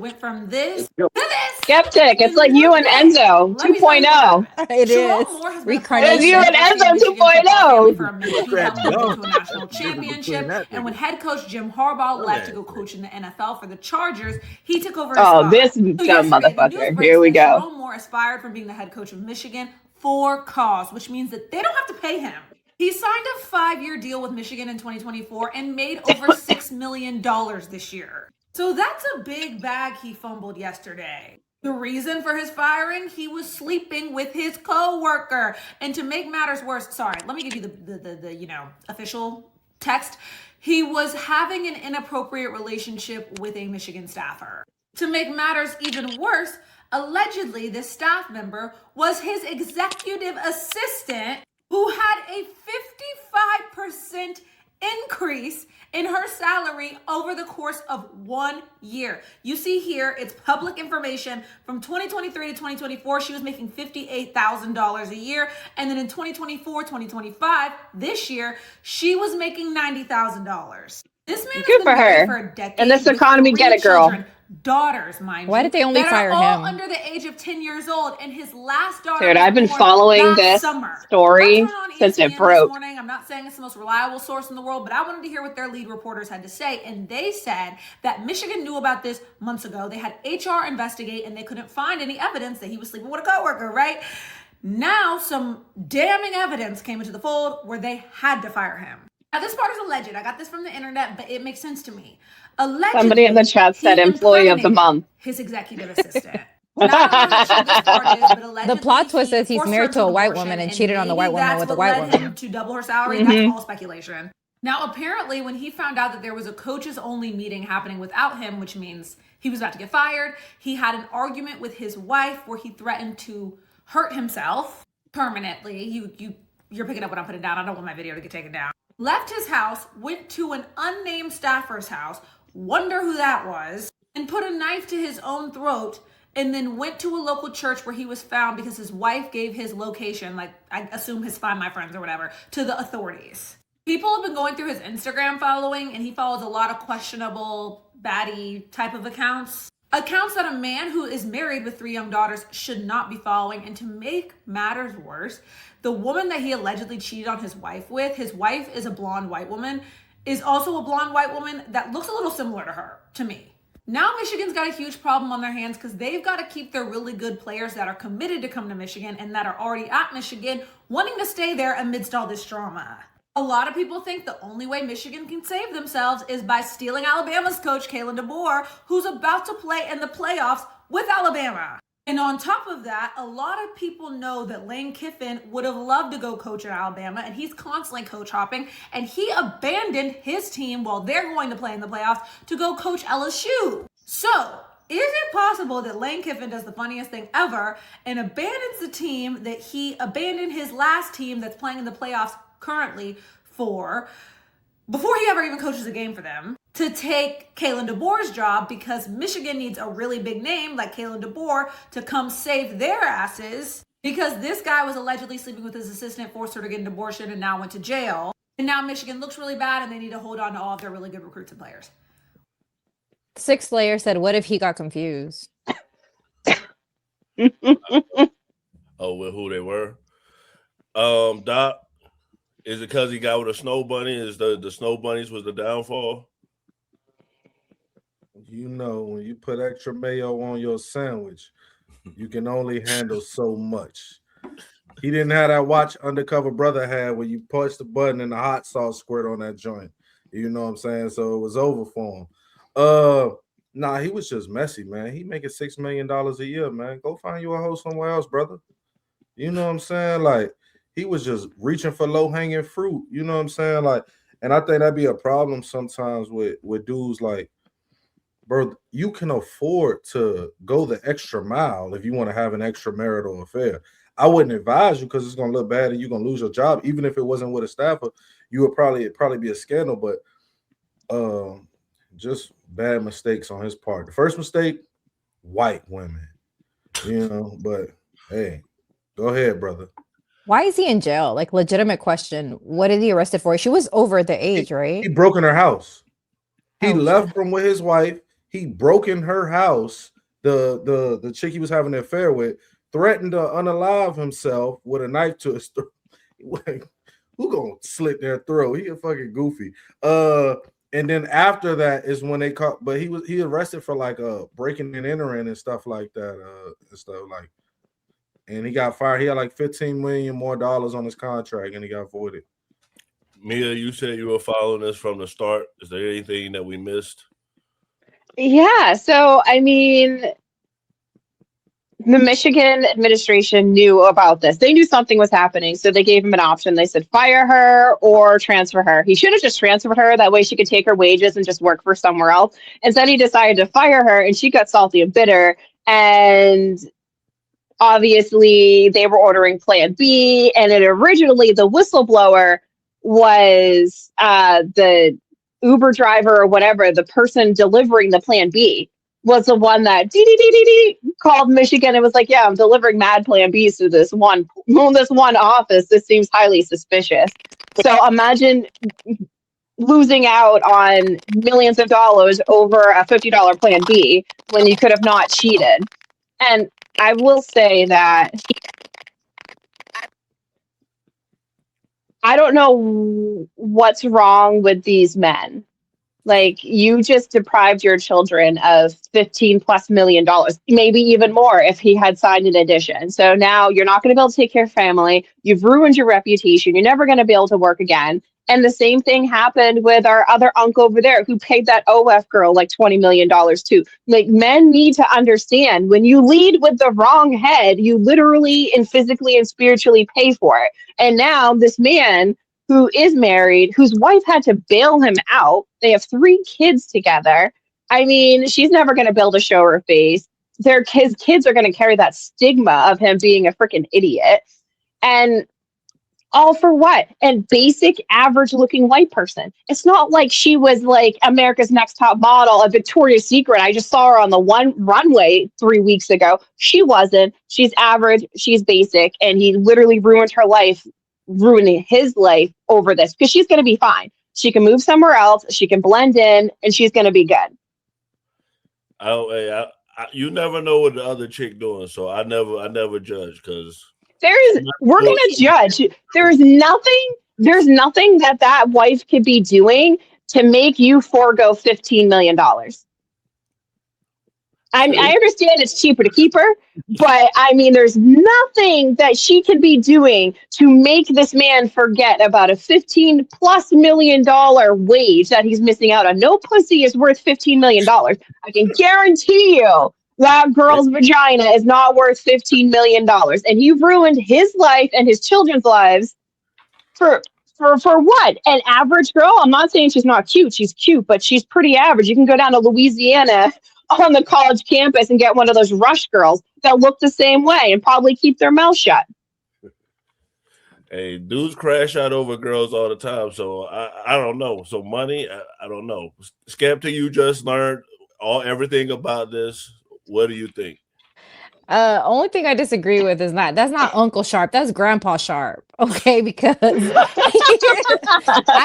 went from this to this Skeptic. It's in like you one and day. Enzo Let me tell you what 2.0. happened. It Sharon is. Moore has been a part of It's the you Reincarnation. and University of Enzo Michigan football family 2.0. for a minute. He Democrat helped them get dumb. to a national That's the difference between championship. that And when nigga. head coach Jim Harbaugh Dumb left to ass go nigga. coach in the NFL for the Chargers, he took over his Oh, spot. this So dumb yesterday, the news motherfucker. breaks Here we that go. Sharon Moore is fired from being the head coach of Michigan for cause, which means that they don't have to pay him. He signed a 5-year deal with Michigan in 2024 and made over $6 million this year. So that's a big bag he fumbled yesterday. The reason for his firing, he was sleeping with his co-worker. And to make matters worse, sorry, let me give you the official text. He was having an inappropriate relationship with a Michigan staffer. To make matters even worse, allegedly this staff member was his executive assistant who had a 55% increase in her salary over the course of 1 year. You see here, it's public information. From 2023 to 2024, she was making $58,000 a year. And then in 2024, 2025, this year, she was making $90,000. This man Good has for been married her. for a decade In this with economy, 3 get it, girl. children. Daughters, mind Why you, did they only that fire are all him? under the age of 10 years old, and his last daughter Dude, was I've been born following last this summer. story I turned on since it ESPN this broke. morning. I'm not saying it's the most reliable source in the world, but I wanted to hear what their lead reporters had to say, and they said that Michigan knew about this months ago. They had HR investigate, and they couldn't find any evidence that he was sleeping with a coworker, right? Now, some damning evidence came into the fold where they had to fire him. Now, this part is alleged. I got this from the internet, but it makes sense to me. Allegedly, Somebody in the chat said he employee of the impregnated month. his executive assistant. Now, I don't know how true this part is, but allegedly The plot twist is he's forced married her to a white abortion, woman and cheated on the white maybe woman that's with the what white led woman. him to double her salary. That's all speculation. Now, apparently, when he found out that there was a coaches only meeting happening without him, which means he was about to get fired, he had an argument with his wife where he threatened to hurt himself permanently. You're picking up what I'm putting down. I don't want my video to get taken down. Left his house, went to an unnamed staffer's house, wonder who that was, and put a knife to his own throat, and then went to a local church where he was found because his wife gave his location, like I assume his Find My Friends or whatever, to the authorities. People have been going through his Instagram following, and he follows a lot of questionable, baddie type of accounts. Accounts that a man who is married with 3 young daughters should not be following. And to make matters worse, the woman that he allegedly cheated on his wife is a blonde white woman, is also a blonde white woman that looks a little similar to her, to me. Now Michigan's got a huge problem on their hands because they've got to keep their really good players that are committed to come to Michigan and that are already at Michigan wanting to stay there amidst all this drama. A lot of people think the only way Michigan can save themselves is by stealing Alabama's coach, Kalen DeBoer, who's about to play in the playoffs with Alabama. And on top of that, a lot of people know that Lane Kiffin would have loved to go coach at Alabama, and he's constantly coach hopping, and he abandoned his team while they're going to play in the playoffs to go coach LSU. So, is it possible that Lane Kiffin does the funniest thing ever and abandons the team that he abandoned his last team that's playing in the playoffs currently for, before he ever even coaches a game for them, to take Kalen DeBoer's job because Michigan needs a really big name like Kalen DeBoer to come save their asses because this guy was allegedly sleeping with his assistant, forced her to get an abortion, and now went to jail. And now Michigan looks really bad and they need to hold on to all of their really good recruits and players. Six Layer said, what if he got confused? Oh, with who they were? Doc, is it because he got with a snow bunny? Is the snow bunnies was the downfall? You know, when you put extra mayo on your sandwich, you can only handle so much. He didn't have that watch Undercover Brother had where you push the button and the hot sauce squirt on that joint. You know what I'm saying? So it was over for him. Nah, he was just messy, man. He making $6 million a year, man. Go find you a hoe somewhere else, brother. You know what I'm saying? Like, he was just reaching for low-hanging fruit. You know what I'm saying? Like, and I think that'd be a problem sometimes with dudes like, bro, you can afford to go the extra mile if you want to have an extramarital affair. I wouldn't advise you because it's gonna look bad and you're gonna lose your job. Even if it wasn't with a staffer, you would probably be a scandal. But just bad mistakes on his part. The first mistake, white women, you know. But hey, go ahead, brother. Why is he in jail? Like, legitimate question. What is he arrested for? She was over the age, right? He broke in her house. He Oh, left shit. from with his wife. he broke in her house. The chick he was having an affair with threatened to unalive himself with a knife to his throat. Who gonna slit their throat? He a fucking goofy. And then after that is when they caught, but he arrested for like breaking and entering and stuff like that. And he got fired. He had like $15 million more on his contract, and he got voided. Mia, you said you were following this from the start. Is there anything that we missed? Yeah, so I mean, the Michigan administration knew about this. They knew something was happening, so they gave him an option. They said fire her or transfer her. He should have just transferred her. That way she could take her wages and just work for somewhere else. Instead, he decided to fire her, and she got salty and bitter. And obviously, they were ordering Plan B. And it originally, the whistleblower was the Uber driver or whatever, the person delivering the Plan B was the one that called Michigan and was like, yeah, I'm delivering mad Plan Bs to this one office. This seems highly suspicious. So imagine losing out on millions of dollars over a $50 Plan B when you could have not cheated. And I will say that I don't know what's wrong with these men. Like, you just deprived your children of $15+ million, maybe even more if he had signed an addition. So now you're not going to be able to take care of family. You've ruined your reputation. You're never going to be able to work again. And the same thing happened with our other uncle over there who paid that OF girl like $20 million too. Like, men need to understand, when you lead with the wrong head, you literally and physically and spiritually pay for it. And now this man who is married, whose wife had to bail him out. They have 3 kids together. I mean, she's never going to be able to show her face. His kids are going to carry that stigma of him being a freaking idiot. And all for what? And basic, average-looking white person. It's not like she was like America's Next Top Model, a Victoria's Secret. I just saw her on the one runway 3 weeks ago. She wasn't. She's average. She's basic. And he literally ruined her life, ruining his life over this, because she's going to be fine. She can move somewhere else. She can blend in, and she's going to be good. You never know what the other chick doing, so I never judge, because we're going to judge. There's nothing that wife could be doing to make you forego $15 million. I understand it's cheaper to keep her, but I mean, there's nothing that she can be doing to make this man forget about a $15+ million wage that he's missing out on. No pussy is worth $15 million. I can guarantee you that girl's vagina is not worth $15 million. And you've ruined his life and his children's lives for what? An average girl? I'm not saying she's not cute. She's cute, but she's pretty average. You can go down to Louisiana on the college campus and get one of those Rush girls that look the same way and probably keep their mouth shut. Hey, dudes crash out over girls all the time, so I don't know. So money, I don't know. Skepta, you just learned everything about this. What do you think? Only thing I disagree with is that's not Uncle Sharp, that's Grandpa Sharp. Okay, because I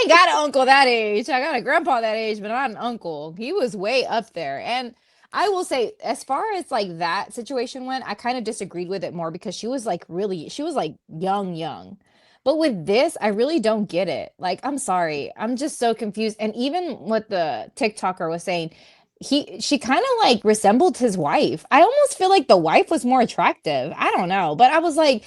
ain't got an uncle that age. I got a grandpa that age, but not an uncle. He was way up there. And I will say, as far as like that situation went, I kind of disagreed with it more because she was like young. But with this, I really don't get it. Like, I'm sorry. I'm just so confused. And even what the TikToker was saying, she kind of like resembled his wife. I almost feel like the wife was more attractive. I don't know. But I was like,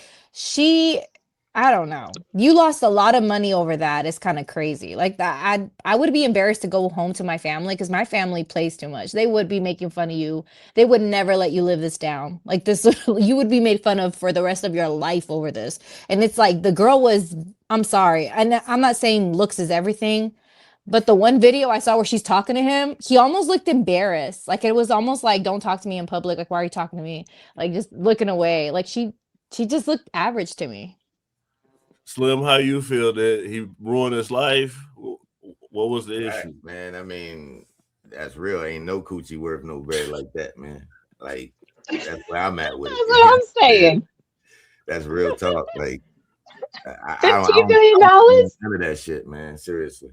I don't know. You lost a lot of money over that. It's kind of crazy. Like that, I would be embarrassed to go home to my family because my family plays too much. They would be making fun of you. They would never let you live this down. Like this, you would be made fun of for the rest of your life over this. And it's like the girl was, I'm sorry. And I'm not saying looks is everything, but the one video I saw where she's talking to him, he almost looked embarrassed. Like it was almost like, don't talk to me in public. Like, why are you talking to me? Like just looking away. Like she just looked average to me. Slim, how you feel that he ruined his life? What was the issue? Man, I mean, that's real. Ain't no coochie worth no bread like that, man. Like, that's where I'm at with it. That's what I'm saying. That's real talk. Like, $15 million? None of that shit, man. Seriously.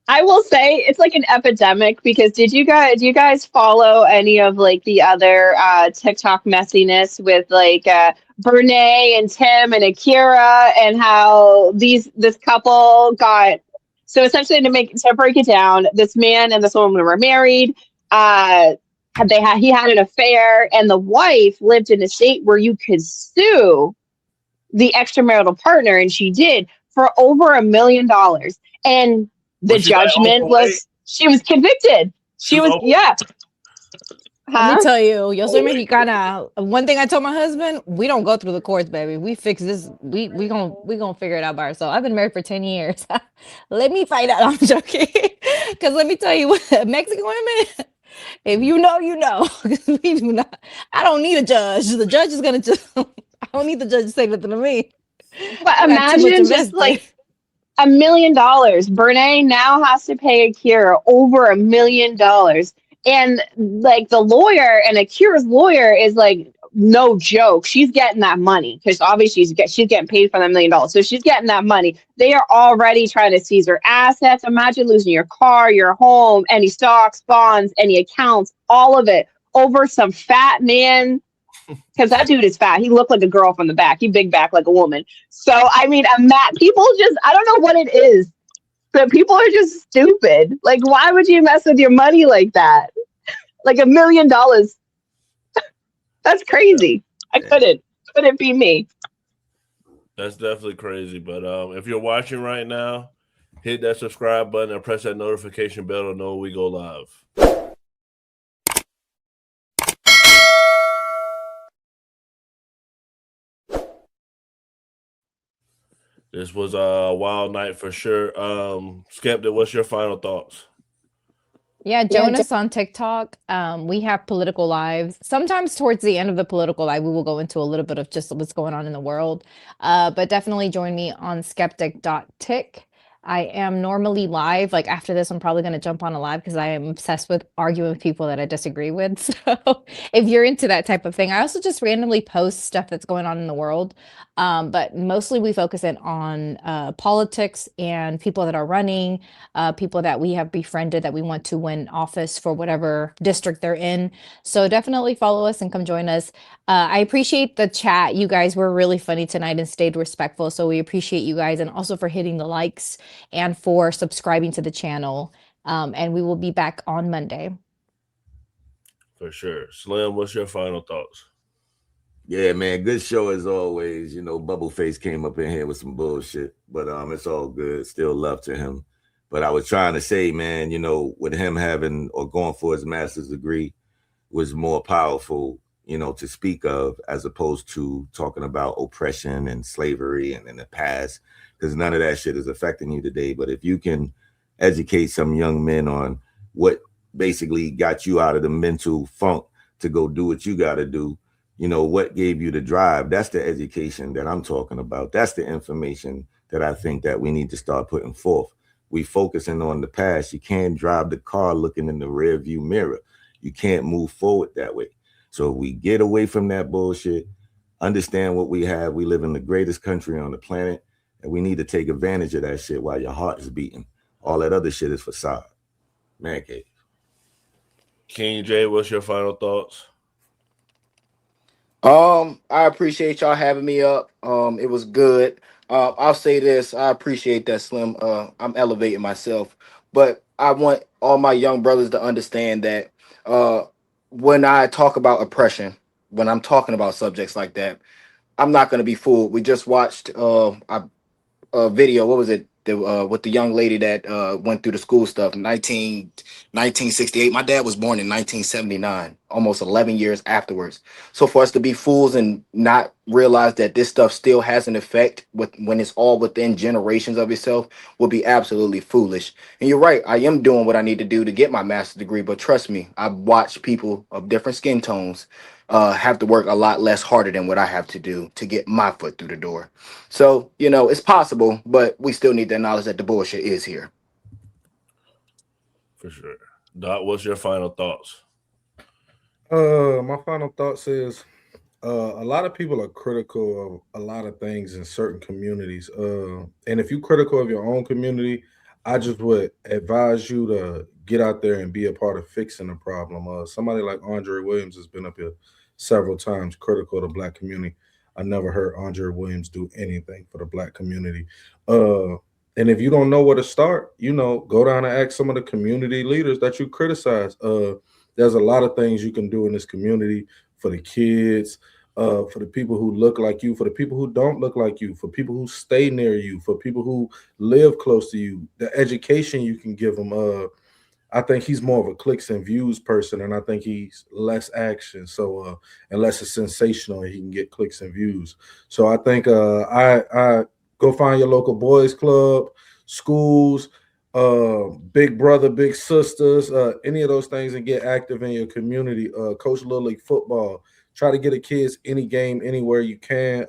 I will say it's like an epidemic because do you guys follow any of like the other TikTok messiness with like Brene and Tim and Akira and how this couple got so essentially to break it down, this man and this woman were married. Uh, he had an affair and the wife lived in a state where you could sue the extramarital partner, and she did for over $1 million. And the Was she like judgment overweight? was she was convicted. She She was was overweight. yeah. Let me Huh? tell you, yo soy mexicana. One thing I told my husband, we don't go through the courts, baby. We fix this. We gonna figure it out by ourselves. I've been married for 10 years. Let me find out. I'm joking. Because let me tell you what, Mexican women, if you know, you know. 'Cause we do not. I don't need a judge. The judge is gonna just. I don't need the judge to say nothing to me. But I got too much imagine just invested. like $1 million. Brene now has to pay Akira over $1 million. And like the lawyer and Akira's lawyer is like no joke. She's getting that money because obviously she's getting paid for that $1 million. So she's getting that money. They are already trying to seize her assets. Imagine losing your car, your home, any stocks, bonds, any accounts, all of it over some fat man because that dude is fat. He looked like a girl from the back. He big back like a woman. So I mean, people just I don't know what it is, but people are just stupid. Like, why would you mess with your money like that? Like $1 million. That's crazy. I couldn't be me. That's definitely crazy. But if you're watching right now, hit that subscribe button and press that notification bell to know when we go live. This was a wild night for sure. Skeptic, what's your final thoughts? Yeah, Jonas on TikTok. We have political lives. Sometimes towards the end of the political live, we will go into a little bit of just what's going on in the world. But definitely join me on skeptic.tick. I am normally live. Like after this, I'm probably going to jump on a live because I am obsessed with arguing with people that I disagree with. So if you're into that type of thing, I also just randomly post stuff that's going on in the world. But mostly we focus in on politics and people that are running, people that we have befriended that we want to win office for whatever district they're in. So definitely follow us and come join us. I appreciate the chat. You guys were really funny tonight and stayed respectful. So we appreciate you guys and also for hitting the likes and for subscribing to the channel. And we will be back on Monday. For sure. Slim, what's your final thoughts? Yeah, man, good show as always. You know, Bubbleface came up in here with some bullshit, but it's all good. Still love to him. But I was trying to say, man, you know, with him having or going for his master's degree was more powerful, you know, to speak of as opposed to talking about oppression and slavery and in the past, because none of that shit is affecting you today. But if you can educate some young men on what basically got you out of the mental funk to go do what you got to do, you know, what gave you the drive, that's the education that I'm talking about. That's the information that I think that we need to start putting forth. We focusing on the past. You can't drive the car looking in the rear view mirror. You can't move forward that way. So if we get away from that bullshit, understand what we have. We live in the greatest country on the planet, and we need to take advantage of that shit while your heart is beating. All that other shit is facade. Man cave. King J, what's your final thoughts? I appreciate y'all having me up. It was good. I'll say this. I appreciate that, Slim. I'm elevating myself, but I want all my young brothers to understand that uh, when I talk about oppression, when I'm talking about subjects like that, I'm not going to be fooled. We just watched video. What was it? With the young lady that went through the school stuff, 1968. My dad was born in 1979, almost 11 years afterwards. So for us to be fools and not realize that this stuff still has an effect when it's all within generations of itself would be absolutely foolish. And you're right, I am doing what I need to do to get my master's degree, but trust me, I've watched people of different skin tones have to work a lot less harder than what I have to do to get my foot through the door. So, you know, it's possible, but we still need to acknowledge that the bullshit is here. For sure. Doc, what's your final thoughts? My final thoughts is a lot of people are critical of a lot of things in certain communities. And if you're critical of your own community, I just would advise you to get out there and be a part of fixing the problem. Somebody like Andre Williams has been up here several times critical of the black community. I never heard Andre Williams do anything for the black community. Uh, and if you don't know where to start, go down and ask some of the community leaders that you criticize. There's a lot of things you can do in this community for the kids, for the people who look like you, for the people who don't look like you, for people who stay near you, for people who live close to you, the education you can give them. I think he's more of a clicks and views person, and I think he's less action. So unless it's sensational, he can get clicks and views. So I think I go find your local boys club, schools, big brother, big sisters, any of those things, and get active in your community. Coach Little League football. Try to get the kids any game anywhere you can.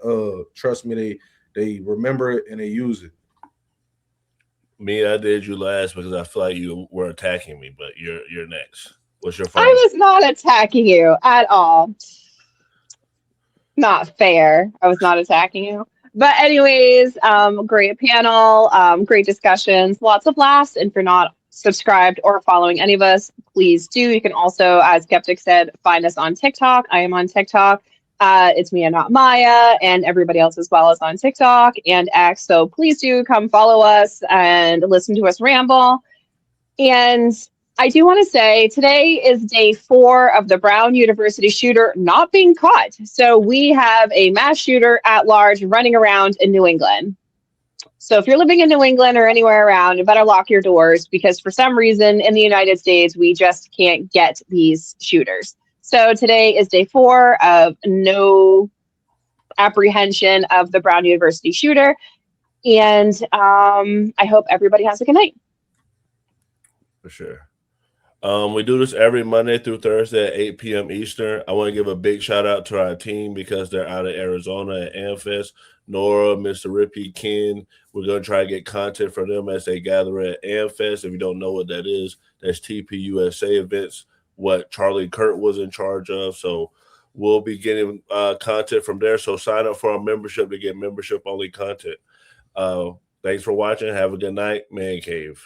Trust me, they remember it and they use it. Me, I did you last because I feel like you were attacking me, but you're next. What's your I final? was not attacking you at all. Not fair. I was not attacking you. But anyways, great panel, great discussions, lots of laughs. And if you're not subscribed or following any of us, please do. You can also, as Skeptic said, find us on TikTok. I am on TikTok. It's me and not Maya, and everybody else as well is on TikTok and X. So please do come follow us and listen to us ramble. And I do want to say today is day 4 of the Brown University shooter not being caught. So we have a mass shooter at large running around in New England. So if you're living in New England or anywhere around, you better lock your doors because for some reason in the United States, we just can't get these shooters. So today is day 4 of no apprehension of the Brown University shooter. And I hope everybody has a good night. For sure. We do this every Monday through Thursday at 8 p.m. Eastern. I want to give a big shout out to our team because they're out of Arizona at AmFest. Nora, Mr. Rippy, Ken. We're going to try to get content for them as they gather at AmFest. If you don't know what that is, that's TPUSA events, what Charlie Kurt was in charge of. So we'll be getting content from there. So sign up for our membership to get membership-only content. Thanks for watching. Have a good night. Man Cave.